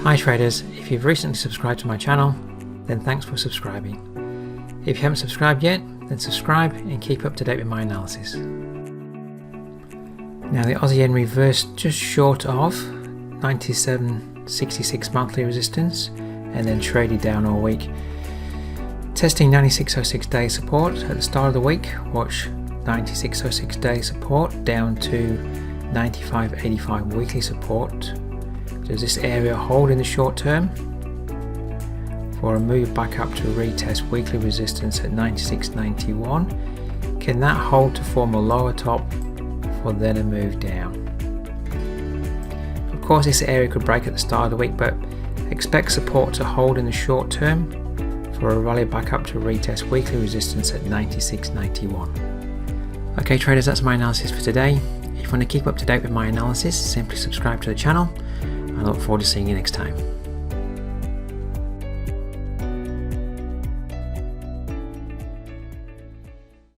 Hi traders, if you've recently subscribed to my channel, then thanks for subscribing. If you haven't subscribed yet, then subscribe and keep up to date with my analysis. Now the Aussie yen reversed just short of 97.66 monthly resistance and then traded down all week. Testing 96.06 day support at the start of the week, watch 96.06 day support down to 95.85 weekly support. Does this area hold in the short term for a move back up to retest weekly resistance at 96.91? Can that hold to form a lower top for then a move down? Of course this area could break at the start of the week, but expect support to hold in the short term for a rally back up to retest weekly resistance at 96.91. Okay traders, that's my analysis for today. If you want to keep up to date with my analysis, simply subscribe to the channel. I look forward to seeing you next time.